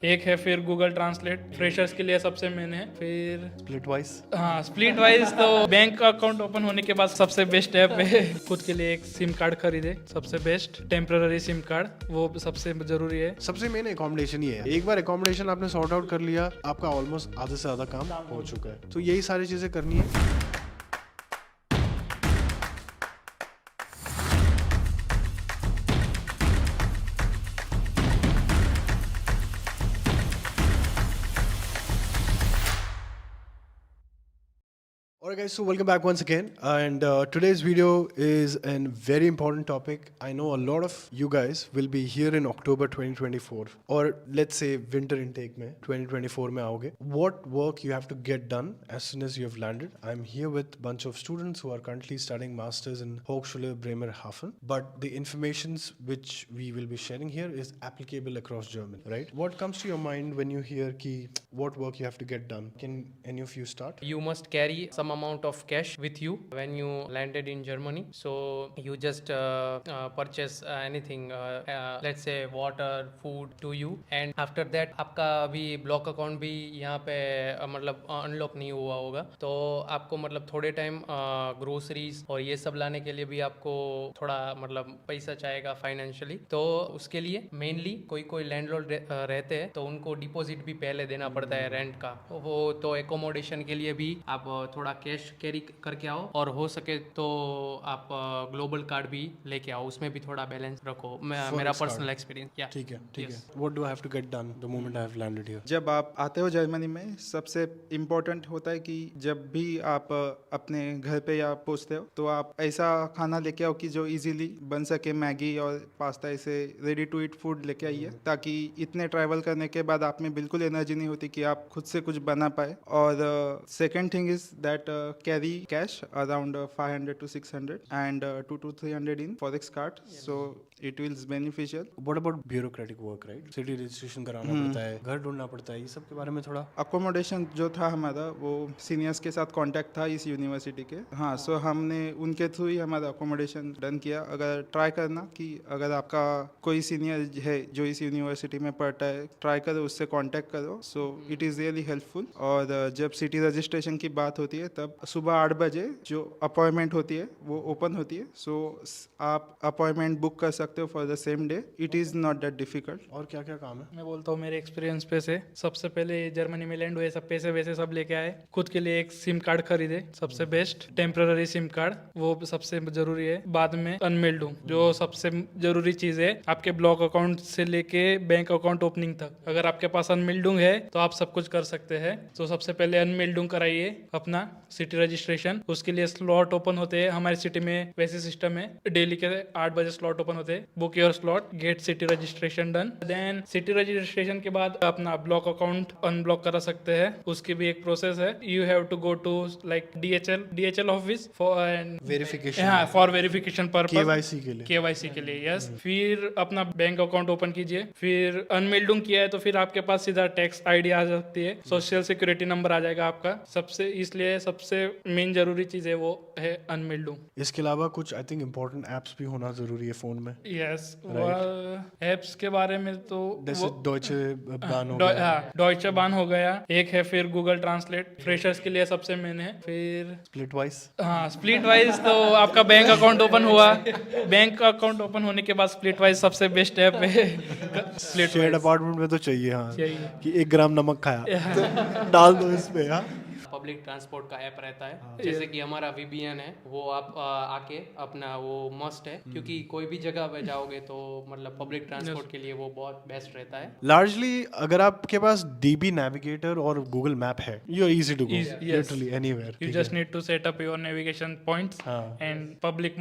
एक है फिर गूगल ट्रांसलेट फ्रेशर्स के लिए सबसे मेन है। फिर स्प्लिट वाइज हाँ, स्प्लिट वाइज तो बैंक अकाउंट ओपन होने के बाद सबसे बेस्ट ऐप है। खुद के लिए एक सिम कार्ड खरीदे, सबसे बेस्ट टेम्पररी सिम कार्ड, वो सबसे जरूरी है। सबसे मेन एकोमोडेशन ही है। एक बार एकोमोडेशन आपने सॉर्ट आउट कर लिया, आपका ऑलमोस्ट आधे से ज्यादा काम हो चुका है। तो यही सारी चीजें करनी है। Alright guys, so welcome back once again, and today's video is a very important topic. I know a lot of you guys will be here in October 2024 or let's say winter intake में 2024 में आओगे. What work you have to get done as soon as you have landed. I'm here with a bunch of students who are currently studying masters in Hochschule Bremerhaven, but the informations which we will be sharing here is applicable across Germany, right? What comes to your mind when you hear ki what work you have to get done? Can any of you start? You must carry some amount of cash with you when you landed in Germany. So you just purchase anything, let's say water, food to you, and after that आपका अभी block account भी यहाँ पे मतलब unlock नहीं हुआ होगा, तो आपको मतलब थोड़े टाइम ग्रोसरीज और ये सब लाने के लिए भी आपको थोड़ा मतलब पैसा चाहेगा फाइनेंशियली। तो उसके लिए मेनली कोई कोई लैंडलॉर्ड रहते हैं तो उनको डिपॉजिट भी पहले देना पड़ता है रेंट का। वो तो एकोमोडेशन के लिए भी आप थोड़ा कैश कैरी करके आओ, और हो सके तो आप ग्लोबल कार्ड भी लेके आओ, उसमें भी थोड़ा बैलेंस रखो। मेरा पर्सनल एक्सपीरियंस क्या। ठीक है, ठीक है। What do I have to get done the moment I have landed here? जब आप आते हो जर्मनी में, सबसे इम्पोर्टेंट होता है कि जब भी आप अपने घर पे या पहुंचते हो तो आप ऐसा खाना लेके आओ कि जो इजीली बन सके। मैगी और पास्ता ऐसे रेडी टू ईट फूड लेके आइए, ताकि इतने ट्रैवल करने के बाद आप में बिल्कुल एनर्जी नहीं होती कि आप खुद से कुछ बना पाए। और second thing is that carry cash around 500 to 600 and 200 to 300 in forex card, so it will beneficial. What about bureaucratic work, right? City registration कराना पड़ता है, घर ढूंढना पड़ता है, ये सब के बारे में थोड़ा। अकोमोडेशन जो था हमारा, वो सीनियर्स के साथ कांटेक्ट था इस यूनिवर्सिटी के। हाँ, सो हमने उनके थ्रू ही हमारा अकोमोडेशन डन किया। अगर ट्राई करना कि अगर आपका कोई सीनियर है जो इस यूनिवर्सिटी में पढ़ता है, ट्राई करो, उससे कांटेक्ट करो। So it is really helpful. और जब सिटी रजिस्ट्रेशन की बात होती है तब सुबह 8 बजे जो अपॉइंटमेंट होती है वो ओपन होती है। सो आप अपॉइंटमेंट बुक कर सकते हो for the same day. It is not that difficult. और क्या क्या काम है? मैं बोलता हूँ मेरे एक्सपीरियंस पे से, सबसे पहले जर्मनी में लैंड हुए, सब पैसे वैसे सब लेके आए, खुद के लिए एक सिम कार्ड खरीदे, सबसे बेस्ट टेम्पररी सिम कार्ड, वो सबसे जरूरी है। बाद में अनमेल्ड, जो सबसे जरूरी चीज है आपके ब्लॉक अकाउंट से लेके बैंक अकाउंट ओपनिंग तक। अगर आपके पास अनमेल्ड है तो आप सब कुछ कर सकते हैं। तो सबसे पहले अनमेल्ड कराइए अपना सिटी रजिस्ट्रेशन। उसके लिए स्लॉट ओपन होते हैं हमारी सिटी में, वैसे सिस्टम है, डेली के 8 बजे स्लॉट ओपन होते हैं। Book your slot, get city registration done. Then city registration के बाद अपना ब्लॉक अकाउंट अनब्लॉक करा सकते हैं, उसकी भी एक प्रोसेस है। You have to go to like DHL office for verification. हाँ, फॉर वेरिफिकेशन पर्पस, KYC के लिए। KYC के लिए, यस। फिर अपना बैंक अकाउंट ओपन कीजिए। फिर अनमेल्ड किया है तो फिर आपके पास सीधा टैक्स आईडी आ सकती है, सोशल सिक्योरिटी नंबर आ जाएगा आपका सबसे। इसलिए सबसे मेन जरूरी चीज है वो है अनमेल्ड। इसके अलावा कुछ आई थिंक इम्पोर्टेंट एप्स भी होना जरूरी है फोन में। यस, एप्स के बारे में तो जैसे डॉयचे बान हो गया। डॉयचे बान हो गया, एक है फिर गूगल ट्रांसलेट फ्रेशर्स के लिए सबसे मेन है। फिर स्प्लिट वाइज। हाँ, स्प्लिट वाइज तो आपका बैंक अकाउंट ओपन हुआ, बैंक अकाउंट ओपन होने के बाद स्प्लिट वाइज सबसे बेस्ट ऐप है। स्प्लिट शेयर्ड अपार्टमेंट में तो चाहिए, हाँ, चाहिए। कि 1 ग्राम नमक खाया तो डाल दो इस पे। हाँ, पब्लिक ट्रांसपोर्ट का ऐप रहता है, जैसे कि हमारा VPN है, वो आप आके अपना वो मस्ट है, क्योंकि कोई भी जगह पे जाओगे तो मतलब पब्लिक ट्रांसपोर्ट के लिए वो बहुत बेस्ट रहता है। लार्जली अगर आपके पास DB नेविगेटर और गूगल मैप है, you are easy to go literally anywhere. You just need to set up your navigation points and public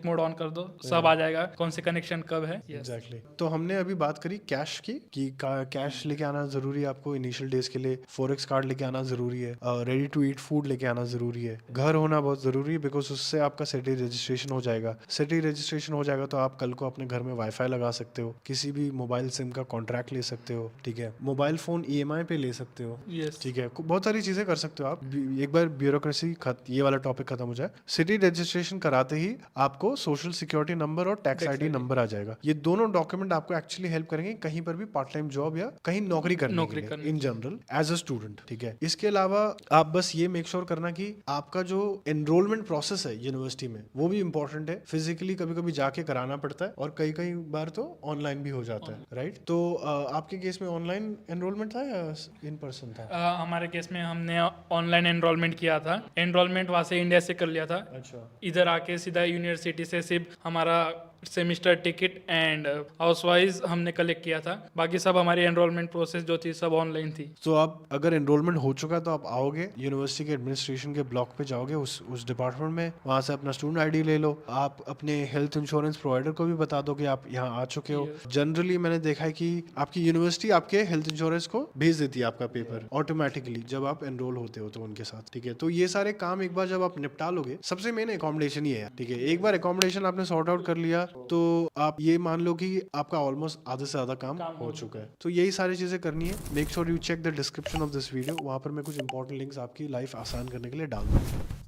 mode on कर दो, सब आ जाएगा कौन से कनेक्शन कब है। एग्जैक्टली। तो हमने अभी बात करी कैश की, कि कैश लेके आना जरूरी है आपको इनिशियल डेज के लिए, फॉरेक्स कार्ड लेके आना जरूरी जरूरी है, रेडी टू ईट फूड लेके आना जरूरी है, घर होना बहुत जरूरी है, बिकॉज उससे आपका सिटी रजिस्ट्रेशन हो जाएगा। सिटी रजिस्ट्रेशन हो जाएगा तो आप कल को अपने घर में वाईफाई लगा सकते हो, किसी भी मोबाइल सिम का कॉन्ट्रैक्ट ले सकते हो, ठीक है, मोबाइल फोन EMI पे ले सकते हो, यस ठीक है, बहुत सारी चीजें कर सकते हो आप। एक बार ब्यूरोक्रेसी ये वाला टॉपिक खत्म हो जाए, सिटी रजिस्ट्रेशन कराते ही आपको सोशल सिक्योरिटी नंबर और टैक्स आईडी नंबर आ जाएगा। ये दोनों डॉक्यूमेंट आपको एक्चुअली हेल्प करेंगे कहीं पर भी पार्ट टाइम जॉब या कहीं नौकरी करने के लिए in general as a student, ठीक है। इसके अलावा आप बस ये मेक श्योर करना कि आपका जो एनरोलमेंट प्रोसेस है यूनिवर्सिटी में वो भी इंपॉर्टेंट है। फिजिकली कभी कभी जाके कराना पड़ता है और कई कई बार तो ऑनलाइन भी हो जाता है, राइट। तो आपके केस में ऑनलाइन एनरोलमेंट था या इन पर्सन था? हमारे केस में हमने ऑनलाइन एनरोलमेंट किया था। एनरोलमेंट वहाँ से इंडिया से कर लिया था। अच्छा, इधर आके सीधा यूनिवर्सिटी से सिर्फ हमारा semester ticket and house wise हमने कलेक्ट किया था। बाकी सब हमारी एनरोलमेंट प्रोसेस जो थी सब ऑनलाइन थी। तो आप अगर एनरोलमेंट हो चुका तो आप आओगे यूनिवर्सिटी के एडमिनिस्ट्रेशन के ब्लॉक पे जाओगे, उस डिपार्टमेंट में, वहाँ से अपना स्टूडेंट आईडी ले लो। आप अपने हेल्थ इंश्योरेंस प्रोवाइडर को भी बता दो कि आप यहाँ आ चुके हो। जनरली मैंने देखा है कि आपकी यूनिवर्सिटी आपके हेल्थ इंश्योरेंस को भेज देती है आपका पेपर ऑटोमेटिकली जब आप एनरोल होते हो तो उनके साथ, ठीक है। तो ये सारे काम एक बार जब आप निपटा लोगे, सबसे मेन अकोमोडेशन ही है, ठीक है। एक बार अकोमोडेशन आपने सॉर्ट आउट कर लिया तो आप ये मान लो कि आपका ऑलमोस्ट आधे से ज्यादा काम हो चुका है। तो यही सारी चीजें करनी है। Make sure you check the description of this video, वहां पर मैं कुछ इंपॉर्टेंट लिंक्स आपकी लाइफ आसान करने के लिए डाल दूंगा।